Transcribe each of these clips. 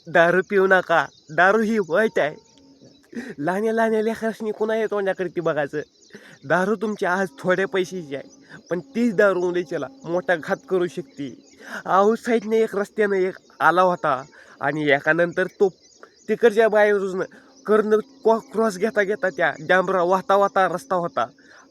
दारू पिऊ नका. दारू ही वाईट आहे. लहान्या लहान्या लेकरांनी कुणाच्या तोंडाकडे बघायचं. दारू तुमची आज थोड्या पैशाची आहे, पण तीच दारू उद्याच्याला मोठा घात करू शकते. आऊट साईडने एक रस्त्यानं एक आला होता आणि एकानंतर तो तिकडच्या बाहेरून कर्ण क्रॉस घेता घेता त्या डांबरा वाहता वाहता रस्ता होता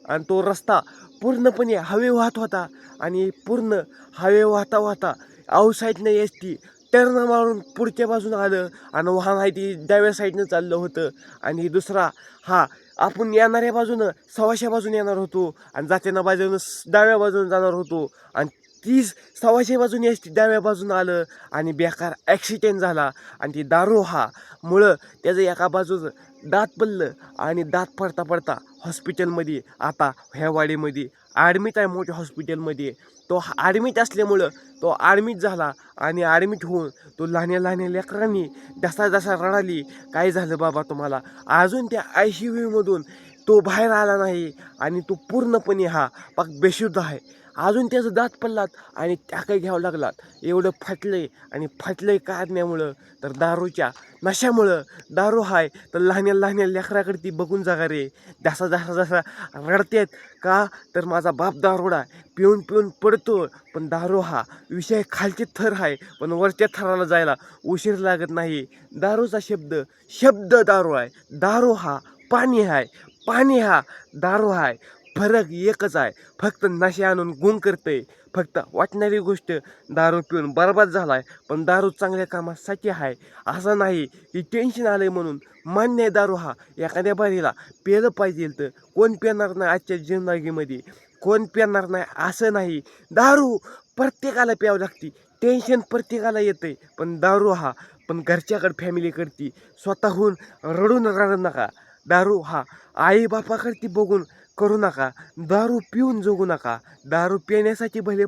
आणि तो रस्ता पूर्णपणे हवे वाहत होता आणि पूर्ण हवे वाहता वाहता आऊट साईडनं एस टी टर्न मारून पुढच्या बाजून आलं आणि वाहन आहे ती डाव्या साईडनं चाललं होतं आणि दुसरा हा आपण येणाऱ्या बाजूनं सव्वाशा बाजून येणार होतो आणि जाताना बाजूनं डाव्या बाजून जाणार होतो आणि तीच सव्वाशे बाजून एस टी डाव्या बाजून आलं आणि बेकार ॲक्सिडेंट झाला आणि ती दारू हा मुळं त्याचं एका बाजूचं दात पडलं आणि दात पडता पडता हॉस्पिटलमध्ये आता ह्या वाडीमध्ये ॲडमिट आहे मोठ्या हॉस्पिटलमध्ये. तो ॲडमिट असल्यामुळं तो ॲडमिट झाला आणि ॲडमिट होऊन तो लहान्या लहान्या लेकरांनी जसा जसा रडाली काय झालं बाबा तुम्हाला, अजून त्या ICUमधून तो बाहेर आला नाही आणि तो पूर्णपणे हा पाक बेशुद्ध आहे. अजून त्याचं दात पडलात आणि टाके घ्यावं लागलात. एवढं फाटलंय आणि फाटलंय काढण्यामुळं तर दारूच्या नशामुळं. दारू हाय तर लहान्या लहान्या लेकराकडे ती बघून जागा रे. जसा जसा जसा रडतेत का तर माझा बाप दारुडा पिऊन पिऊन पडतो. पण दारू हा विषय खालचे थर आहे, पण वरच्या थराला जायला उशीर लागत नाही. दारूचा शब्द शब्द दारू आहे. दारू हा पाणी आहे, पाणी हा दारू आहे. फरक एकच आहे, फक्त नशे आणून गुण करतंय. फक्त वाटणारी गोष्ट दारू पिऊन बरबाद झालाय, पण दारू चांगल्या कामासाठी आहे. असं नाही की टेन्शन आलंय म्हणून. मान्य आहे दारू हा एखाद्या बारीला प्यायलं पाहिजे, तर कोण पिणार नाही आजच्या जिंदगीमध्ये, कोण पिणार नाही असं नाही. दारू प्रत्येकाला प्यावं लागते. टेन्शन प्रत्येकाला येतंय, पण दारू हा पण घरच्याकडे फॅमिली करते. स्वतःहून रडून रडू नका. दारू हा आईबापाकडे बघून करू नका. दारू पिऊन जगू नका. दारू पिण्यासाठी भले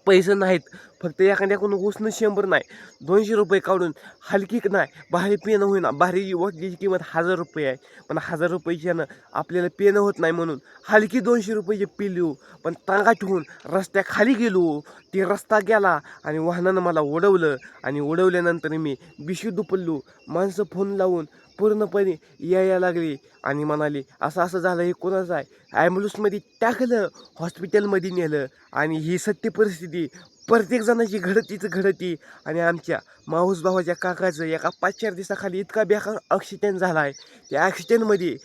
पैसे नाहीत, फक्त एखाद्याकडून उसनं 100 नाही 200 रुपये काढून हलकी नाही भारी पिणं होईना. भारी वॉटची किंमत 1000 रुपये आहे, पण 1000 रुपयाच्यानं आपल्याला पिणं होत नाही म्हणून हलकी 200 रुपयाची पिली. पण तांगाट होऊन रस्त्याखाली गेलो. ते रस्ता गेला आणि वाहनानं मला उडवलं आणि उडवल्यानंतर मी बेशुद्ध पडलो. माणसं फोन लावून पूर्णपणे यायला लागली आणि म्हणाली असं असं झालं, हे कोणाचं आहे. ॲम्ब्युलन्समध्ये टाकलं, हॉस्पिटलमध्ये नेलं आणि ही सत्य परिस्थिती प्रत्येक जणाची घडती. आणि आमच्या माऊस भावाच्या काकाचं एका 5-4 दिवसाखाली इतका बेकार ॲक्सिडेंट झाला आहे. त्या ॲक्सिडेंटमध्ये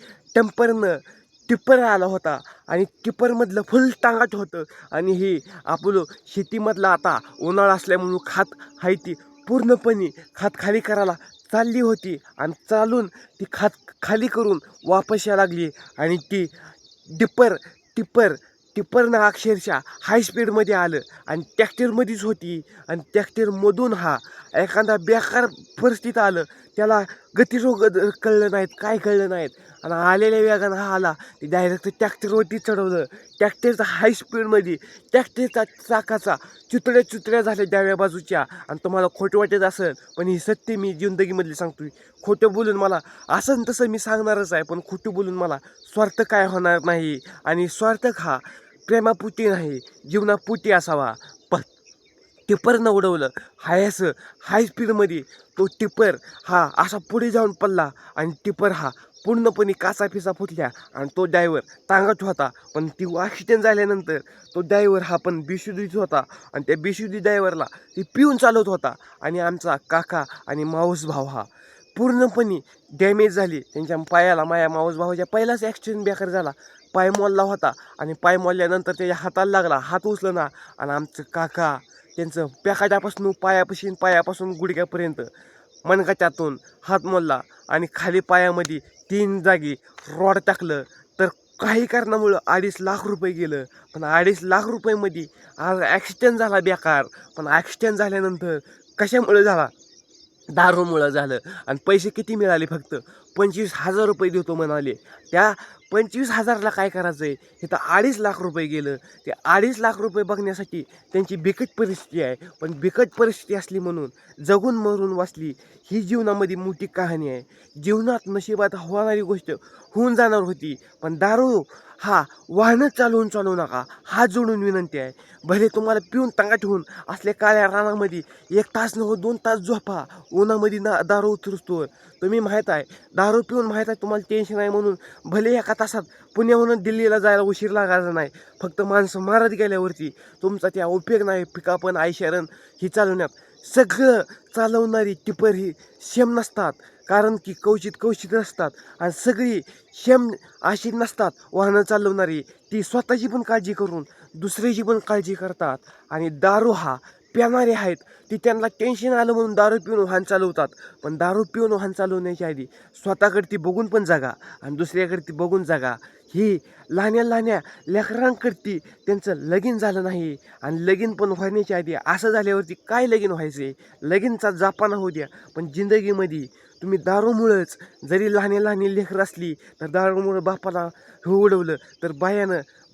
टिप्पर आला होता आणि टिप्परमधलं फुल टांगाट होतं आणि ही आपलं शेतीमधलं आता उन्हाळा असल्यामुळं खात आहे ती पूर्णपणे खात खाली करायला चालली होती आणि चालून ती खात खाली करून वापस यायला लागली आणि ती टिप्पर टिप्पर टिप्परनं अक्षरशः हाय स्पीडमध्ये आलं आणि ट्रॅक्टरमध्येच होती आणि ट्रॅक्टरमधून हा एखादा बेकार परिस्थितीत आलं. त्याला गतिरोध कळलं नाहीत, काय कळलं नाहीत आणि आलेल्या वेगानं हा आला. ते डायरेक्ट ट्रॅक्टरवरती चढवलं. ट्रॅक्टरचा हाय स्पीडमध्ये ट्रॅक्टरचा चाकाचा चुतड्या झाल्या डाव्या बाजूच्या. आणि तुम्हाला खोटं वाटत असेल, पण ही सत्य मी जिंदगीमधली सांगतोय. खोटं बोलून मला असं तसं मी सांगणारच आहे, पण खोटं बोलून मला स्वार्थ काय होणार नाही. आणि स्वार्थ हा प्रेमापुटी नाही, जीवनापुटी असावा. पण टिप्परनं उडवलं हाय स्पीडमध्ये. तो टिप्पर हा असा पुढे जाऊन पडला आणि टिप्पर हा पूर्णपणे काचापिसा फुटल्या आणि तो ड्रायव्हर तांगट होता. पण ती ॲक्सिडेंट झाल्यानंतर तो ड्रायव्हर हा पण बेशुद्धीच होता आणि त्या बेशुद्धी ड्रायव्हरला ती पिऊन चालवत होता. आणि आमचा काका आणि माऊस भाऊ हा पूर्णपणे डॅमेज झाली. त्यांच्या पायाला, माझ्या माऊस भावाच्या पहिलाच ॲक्सिडेंट बेकार झाला. पाय मोडला होता आणि पाय मोडल्यानंतर त्याच्या हाताला लागला, हात उचलना आणि आमचं काका त्यांचं पायापासून गुडघ्यापर्यंत मनगटातून हात मोडला आणि खाली पायामध्ये 3 जागी रॉड टाकलं. तर काही कारणामुळं 2.5 लाख रुपये गेलं. पण 2.5 लाख रुपयेमध्ये आज ॲक्सिडेंट झाला बेकार. पण ॲक्सिडेंट झाल्यानंतर कशामुळे झाला? दारूमुळं झालं. आणि पैसे किती मिळाले? फक्त 25,000 रुपये देतो म्हणाले. त्या 25,000ला काय करायचं आहे, इथं 2.5 लाख रुपये गेलं. ते 2.5 लाख रुपये बघण्यासाठी त्यांची बिकट परिस्थिती आहे. पण बिकट परिस्थिती असली म्हणून जगून मरून वाचली, ही जीवनामध्ये मोठी कहाणी आहे. जीवनात नशिबात होणारी गोष्ट होऊन जाणार होती, पण दारू हा वाहनं चालवून चालवू नका, हात जोडून विनंती आहे. भले तुम्हाला पिऊन टांगा ठेवून असल्या काळ्या रानामध्ये 1 तास नको 2 तास झोपा, उन्हामध्ये दारू उतरस्तोवर. तुम्ही माहीत आहे, दारू पिऊन माहीत आहे तुम्हाला टेन्शन आहे म्हणून भले 1 तासात पुण्याहून दिल्लीला जायला उशीर लागायचा नाही. फक्त माणसं मारत गेल्यावरती तुमचा त्या उपयोग नाही. पिकापण आयशरण ही चालवण्यात सगळं चालवणारी टिपर ही सेम नसतात, कारण की कवचित असतात. आणि सगळी सेम अशी नसतात वाहनं चालवणारी. ती स्वतःची पण काळजी करून दुसऱ्याची पण काळजी करतात. आणि दारू हा पिणारे आहेत, ती त्यांना टेन्शन आलं म्हणून दारू पिऊन वाहन चालवतात. पण दारू पिऊन वाहन चालवण्याच्या आधी स्वतःकडे ती बघून पण जागा आणि दुसऱ्याकडे ती बघून जागा. ही लहान्या लेकरांकडती त्यांचं लगीन झालं नाही, आणि लगीन पण व्हायच्या आधी असं झाल्यावरती काय लगीन व्हायचे, लगीनचा जापाना होऊ द्या. पण जिंदगीमध्ये तुम्ही दारूमुळंच, जरी लहान लेकरं असली तर दारूमुळं बापाला हे उडवलं तर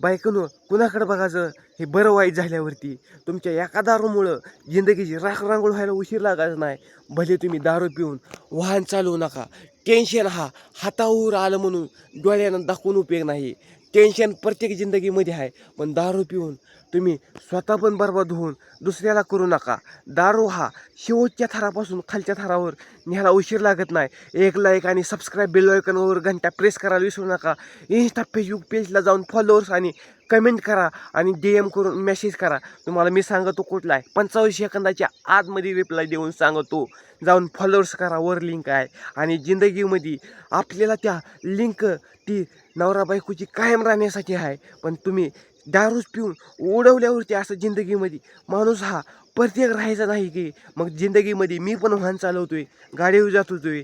बायकोनं कुणाकडे बघायचं, हे बरं वाईट झाल्यावरती. तुमच्या एका दारूमुळं जिंदगीची रांगोळ व्हायला उशीर लागायचा नाही. भले तुम्ही दारू पिऊन वाहन चालवू नका. टेन्शन हा हातावर आलं म्हणून डोळ्यानं दाखवून उपयोग नाही. टेन्शन प्रत्येक जिंदगीमध्ये आहे, पण दारू पिऊन तुम्ही स्वतः पण बरबाद होऊन दुसऱ्याला करू नका. दारू हा शेवटच्या थरापासून खालच्या थरावर न्यायला उशीर लागत नाही. 1 लाईक आणि सबस्क्राईब बेल आयकॉनवर घंटा प्रेस करायला विसरू नका. इंस्टा फेसबुक पेजला जाऊन फॉलोअर्स आणि कमेंट करा आणि DM करून मेसेज करा. तुम्हाला मी सांगतो कुठला आहे, 45 सेकंदाच्या आतमध्ये रिप्लाय देऊन सांगतो. जाऊन फॉलोअर्स करा, वर लिंक आहे. आणि जिंदगीमध्ये आपल्याला त्या लिंक ती नवरा बायकोची कायम राहण्यासाठी आहे. पण तुम्ही दारूच पिऊन उडवल्यावरती असं जिंदगीमध्ये माणूस हा प्रत्येक राहायचा नाही की. मग जिंदगीमध्ये मी पण वाहन चालवतोय, गाडीवर जात होतोय,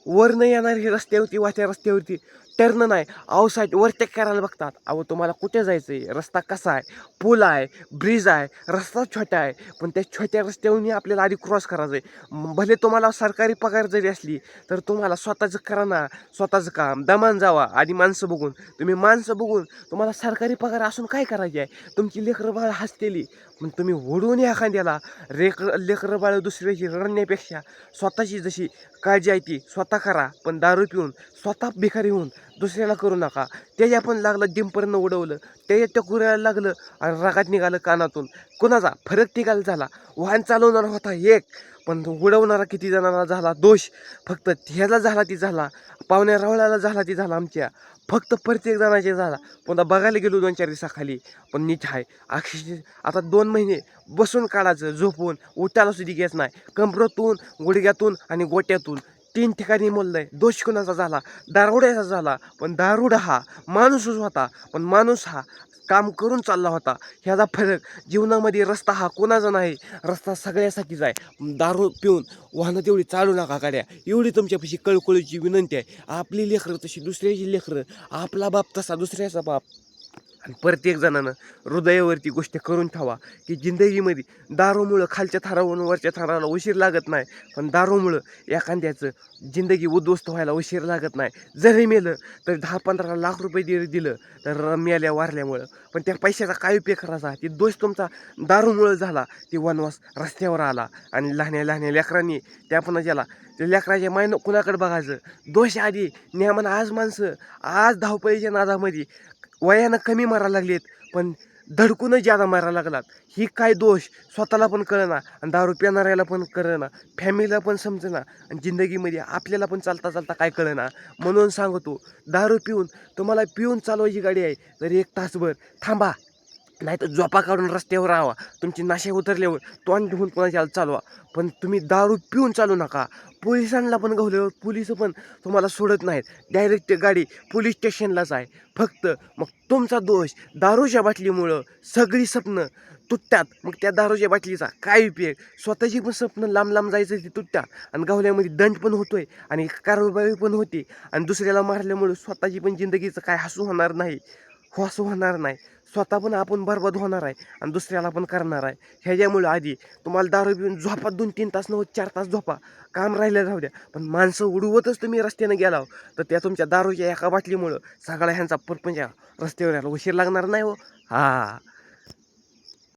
वरनं येणारी रस्त्यावरती वाहत्या रस्त्यावरती टर्न नाही, साईड ओव्हरटेक करायला बघतात. अहो तुम्हाला कुठे जायचं आहे, रस्ता कसा आहे, पूल आहे, ब्रिज आहे, रस्ता छोटा आहे, पण त्या छोट्या रस्त्यावरून आपल्याला आधी क्रॉस करायचं आहे. भले तुम्हाला सरकारी पगार जरी असली तर तुम्हाला स्वतःचं करा ना, स्वतःचं काम दमान जावा. आधी माणसं बघून, तुम्ही माणसं बघून तुम्हाला सरकारी पगार असून काय करायचे आहे. तुमची लेकरं बाळ हसतेली, पण तुम्ही ओढून एखाद्याला लेकरं बाळ दुसऱ्याची रडण्यापेक्षा स्वतःची जशी काळजी आहे ती स्वतः करा. पण दारू पिऊन स्वतः भिकारी होऊन दुसऱ्याला करू नका. त्याच्या पण लागलं डिंपरनं उडवलं, त्याच्या त्या कुऱ्याला लागलं आणि रागात निघालं कानातून. कुणाचा फरक निघाला झाला, वाहन चालवणारा होता एक, पण उडवणारा किती जणांना झाला दोष. फक्त ह्याला झाला ती झाला, पाहुण्या रावळ्याला झाला ती झाला, आमच्या फक्त प्रत्येक जणाचे झाला. पुन्हा बघायला गेलो 2-4 दिवसाखाली, पण नीट आहे. अक्षरशः आता 2 महिने बसून काढायचं, झोपून उठायला सुद्धा घ्यायच नाही. कमरेतून, गुडघ्यातून आणि गोट्यातून 3 ठिकाणी मोडलंय. दोष कुणाचा झाला, दारुड्याचा झाला. पण दारुडा हा माणूसच होता, पण माणूस हा काम करून चालला होता. ह्याचा फरक जीवनामध्ये. रस्ता हा कोणाचा नाही, रस्ता सगळ्यासाठीच आहे. दारू पिऊन वाहनं तेवढी चालू नका गाड्या, एवढी तुमच्यापाशी कळकळीची विनंती आहे. आपली लेकरं तशी दुसऱ्याची लेकरं, आपला बाप तसा दुसऱ्याचा बाप. आणि प्रत्येक जणानं हृदयावरती गोष्ट करून ठेवा की जिंदगीमध्ये दारूमुळं खालच्या थरावरून वरच्या थराला उशीर लागत नाही, पण दारूमुळं एखाद्याचं जिंदगी उद्ध्वस्त व्हायला उशीर लागत नाही. जरी मेलं तर 10-15 लाख रुपये जरी दिलं तर मेल्या वारल्यामुळं, पण त्या पैशाचा काय उपयोग करायचा. ती दोष तुमचा दारूमुळं झाला, ती वनवास रस्त्यावर आला. आणि लहान्या लेकरांनी त्या पण ज्याला त्या लेकराच्या मायनं कुणाकडे बघायचं. दोष आधी न्यामान. आज माणसं आज धावपळीच्या नादामध्ये वयानं कमी मारायला लागलेत, पण धडकूनच ज्यादा मारायला लागलात. ही काय दोष स्वतःला पण कळना आणि दारू पिणाऱ्याला पण कळना, फॅमिलीला पण समजेना, आणि जिंदगीमध्ये आपल्याला पण चालता चालता काय कळना. म्हणून सांगतो, दारू पिऊन तुम्हाला पिऊन चालवायची गाडी आहे तर 1 तासभर थांबा, नाही तर झोपा काढून रस्त्यावर राहावा. तुमची नाशे उतरल्यावर तोंड घेऊन कोणाच्या चालवा, पण तुम्ही दारू पिऊन चालू नका. पोलिसांना पण गवल्यावर पोलिस पण तुम्हाला सोडत नाहीत, डायरेक्ट गाडी पोलीस स्टेशनलाच आहे फक्त. मग तुमचा दोष दारूच्या बाटलीमुळं सगळी स्वप्न तुटतात. मग त्या दारूच्या बाटलीचा काय उपयोग. स्वतःची पण स्वप्न लांब जायचं ती तुटतात, आणि गावल्यामध्ये दंड पण होतोय आणि कारवाई पण होते, आणि दुसऱ्याला मारल्यामुळं स्वतःची पण जिंदगीचं काय हसू होणार नाही. होस होणार नाही. स्वतः पण आपण बरबाद होणार आहे आणि दुसऱ्याला पण करणार आहे. ह्याच्यामुळे आधी तुम्हाला दारू पिऊन झोपा 2-3 तास नव्हत 4 तास झोपा. काम राहिलं राहू द्या. पण माणसं उडवतच तुम्ही रस्त्यानं गेलाव तर त्या तुमच्या दारूच्या एका बाटलीमुळं सगळ्या ह्यांचा परपंच रस्त्यावर यायला उशीर लागणार नाही हो. हां.